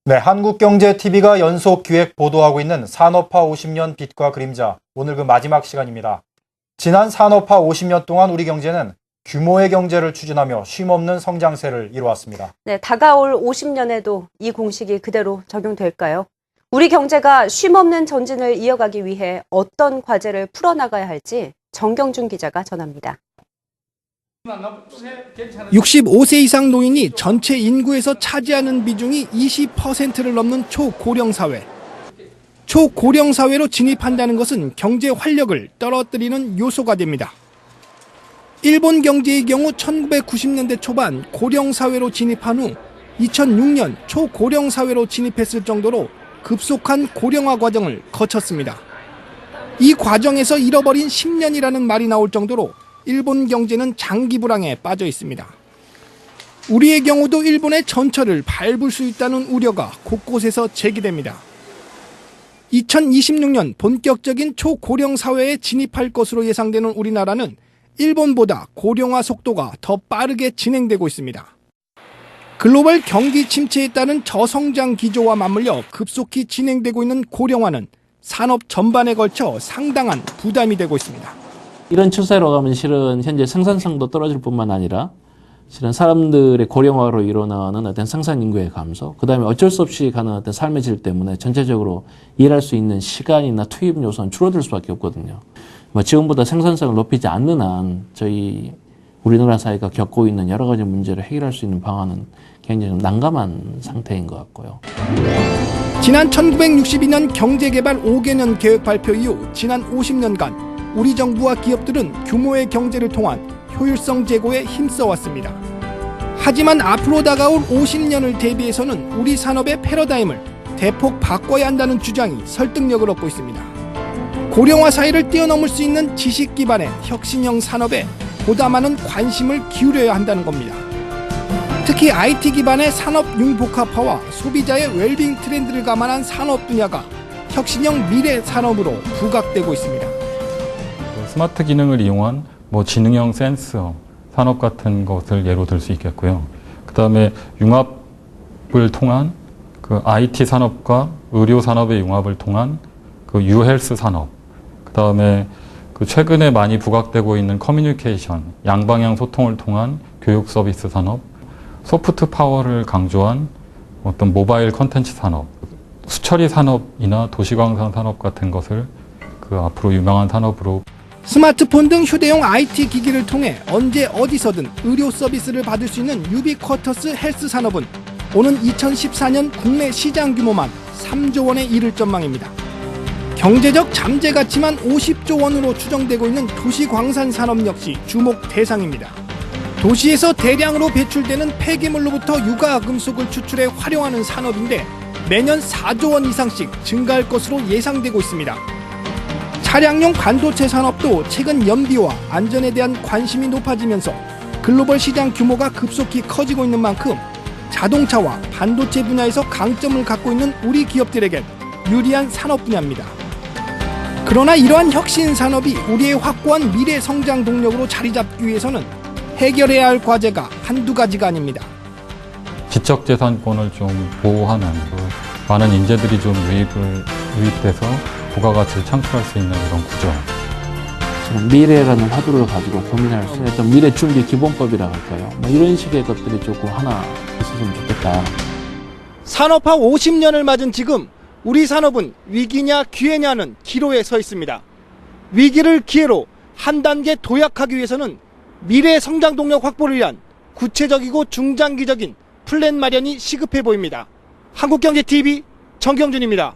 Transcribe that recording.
네, 한국경제TV가 연속 기획 보도하고 있는 산업화 50년 빛과 그림자, 오늘 그 마지막 시간입니다. 지난 산업화 50년 동안 우리 경제는 규모의 경제를 추진하며 쉼없는 성장세를 이루었습니다. 네, 다가올 50년에도 이 공식이 그대로 적용될까요? 우리 경제가 쉼없는 전진을 이어가기 위해 어떤 과제를 풀어나가야 할지 정경준 기자가 전합니다. 65세 이상 노인이 전체 인구에서 차지하는 비중이 20%를 넘는 초고령 사회. 초고령 사회로 진입한다는 것은 경제 활력을 떨어뜨리는 요소가 됩니다. 일본 경제의 경우 1990년대 초반 고령 사회로 진입한 후 2006년 초고령 사회로 진입했을 정도로 급속한 고령화 과정을 거쳤습니다. 이 과정에서 잃어버린 10년이라는 말이 나올 정도로 일본 경제는 장기 불황에 빠져 있습니다. 우리의 경우도 일본의 전철을 밟을 수 있다는 우려가 곳곳에서 제기됩니다. 2026년 본격적인 초고령 사회에 진입할 것으로 예상되는 우리나라는 일본보다 고령화 속도가 더 빠르게 진행되고 있습니다. 글로벌 경기 침체에 따른 저성장 기조와 맞물려 급속히 진행되고 있는 고령화는 산업 전반에 걸쳐 상당한 부담이 되고 있습니다. 이런 추세로 가면 실은 현재 생산성도 떨어질 뿐만 아니라 실은 사람들의 고령화로 일어나는 어떤 생산 인구의 감소, 그 다음에 어쩔 수 없이 가는 어떤 삶의 질 때문에 전체적으로 일할 수 있는 시간이나 투입 요소는 줄어들 수밖에 없거든요. 지금보다 생산성을 높이지 않는 한 저희 우리나라 사회가 겪고 있는 여러 가지 문제를 해결할 수 있는 방안은 굉장히 좀 난감한 상태인 것 같고요. 지난 1962년 경제개발 5개년 계획 발표 이후 지난 50년간 우리 정부와 기업들은 규모의 경제를 통한 효율성 제고에 힘써왔습니다. 하지만 앞으로 다가올 50년을 대비해서는 우리 산업의 패러다임을 대폭 바꿔야 한다는 주장이 설득력을 얻고 있습니다. 고령화 사회를 뛰어넘을 수 있는 지식 기반의 혁신형 산업에 보다 많은 관심을 기울여야 한다는 겁니다. 특히 IT 기반의 산업 융복합화와 소비자의 웰빙 트렌드를 감안한 산업 분야가 혁신형 미래 산업으로 부각되고 있습니다. 스마트 기능을 이용한 지능형 센서 산업 같은 것을 예로 들 수 있겠고요. 그 다음에 융합을 통한 그 IT 산업과 의료 산업의 융합을 통한 그 유헬스 산업. 그 다음에 그 최근에 많이 부각되고 있는 커뮤니케이션, 양방향 소통을 통한 교육 서비스 산업, 소프트 파워를 강조한 어떤 모바일 컨텐츠 산업, 수처리 산업이나 도시광산 산업 같은 것을 그 앞으로 유망한 산업으로. 스마트폰 등 휴대용 IT 기기를 통해 언제 어디서든 의료 서비스를 받을 수 있는 유비쿼터스 헬스 산업은 오는 2014년 국내 시장 규모만 3조 원에 이를 전망입니다. 경제적 잠재 가치만 50조 원으로 추정되고 있는 도시광산 산업 역시 주목 대상입니다. 도시에서 대량으로 배출되는 폐기물로부터 유가 금속을 추출해 활용하는 산업인데 매년 4조 원 이상씩 증가할 것으로 예상되고 있습니다. 차량용 반도체 산업도 최근 연비와 안전에 대한 관심이 높아지면서 글로벌 시장 규모가 급속히 커지고 있는 만큼 자동차와 반도체 분야에서 강점을 갖고 있는 우리 기업들에겐 유리한 산업 분야입니다. 그러나 이러한 혁신 산업이 우리의 확고한 미래 성장 동력으로 자리 잡기 위해서는 해결해야 할 과제가 한두 가지가 아닙니다. 지적재산권을 좀 보호하는 많은 인재들이 좀 유입돼서 부가가치를 창출할 수 있는 이런 구조. 미래라는 화두를 가지고 고민할 수 있는 미래 준비 기본법이라 할까요? 이런 식의 것들이 조금 하나 있었으면 좋겠다. 산업화 50년을 맞은 지금 우리 산업은 위기냐 기회냐는 기로에 서 있습니다. 위기를 기회로 한 단계 도약하기 위해서는 미래 성장 동력 확보를 위한 구체적이고 중장기적인 플랜 마련이 시급해 보입니다. 한국경제TV 정경준입니다.